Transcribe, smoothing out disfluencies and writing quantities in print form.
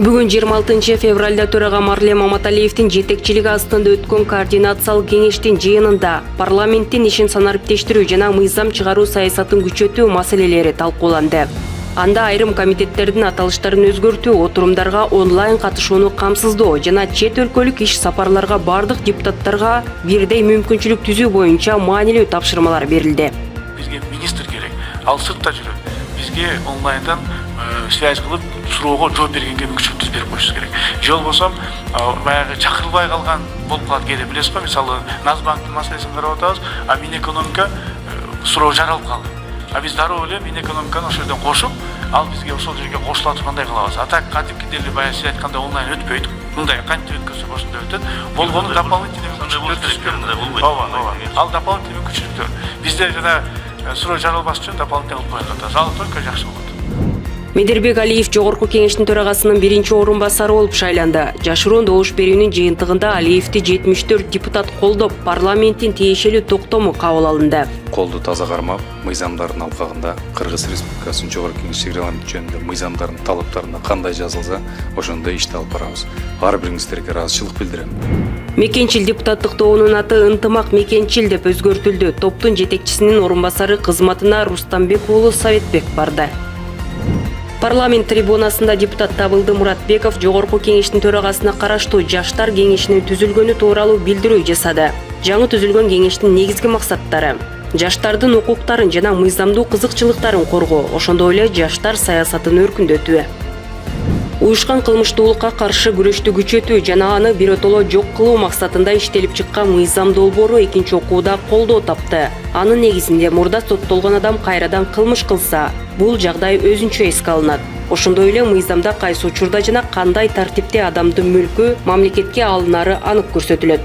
Бүгүн 26 февралда төрага Марлем Маматалиевдин жетекчилиги астында өткөн координациялык кеңештин жыйынында парламенттин ишин санариптештирүү жана мыйзам чыгаруу саясатын күчөтүү маселелери талкууланды. Анда айрым комитеттердин аталыштарын өзгөртүү, отурумдарга онлайн катышууну камсыздоо жана чет өлкөлүк иш сапарларга бардык депутаттарга бирдей мүмкүнчүлүк түзүү боюнча маанилүү тапшырмалар берилди. Бизге министр керек, ал сыртта жүрөт. Бизге онлайндан связь кылып суроого жооп бергенге мүмкүнчүлүк берип коюшубуз керек. Же болбосо баягы чакырылбай калган болуп калат кээде, билесизби? Мисалы, Назбанктын маселесин карап атабыз, а Минэкономика суроо жаралып калды. А биз дароо эле Минэкономиканы ошол жерден кошуп, ал бизге ошол жерге кошула тургандай кылабыз. А так кадимки деле баягы сиз айткандай онлайн өтпөйт. Мындай кантип өткөзсөк ошондой өтөт. Болгону дополнительный мүмкүнчүлүктөр. Ал дополнительный мүмкүнчүлүктөр. Бизде жана суроо жаралбаш үчүн дополнительный кылып коюлуп атат. Ал только жакшы болот. Медербек Алиев жогорку кеңештин төрагасынын биринчи орун басары болуп шайланды. Жашыруун добуш берүүнүн жыйынтыгында Алиевди 74 депутат колдоп, парламенттин тиешелүү токтому кабыл алынды. Колду таза кармап, мыйзамдардын алкагында Кыргыз Республикасынын жогорку кеңеш регламенти жөнүндө мыйзамдардын талаптарына кандай жазылса, ошондой ишти алып барабыз. Ар бириңиздерге ыраазычылык билдирем. Мекенчил депутаттык тобунун аты Ынтымак Мекенчил деп өзгөртүлдү. Топтун жетекчисинин орун басары кызматына Рустамбек уулу Советбек барды. Парламент трибунасында депутат Табылды Муратбеков жогорку кеңештин төрагасына караштуу жаштар кеңешинин түзүлгөнү тууралуу билдирүү жасады. Жаңы түзүлгөн кеңештин негизги максаттары: жаштардын укуктарын жана мыйзамдуу кызыкчылыктарын коргоо, ошондой эле жаштар саясатын өркүндөтүү. Уюшкан кылмыштуулукка каршы күрөштү күчөтүү жана аны биротоло жок кылуу максатында иштелип чыккан мыйзам долбоору экинчи окууда колдоо тапты. Анын негизинде мурда соттолгон адам кайрадан кылмыш кылса, бул жагдай өзүнчө эске алынат. Ошондой эле мыйзамда кайсы учурда жана кандай тартипте адамдын мүлкү мамлекетке алынары анык көрсөтүлөт.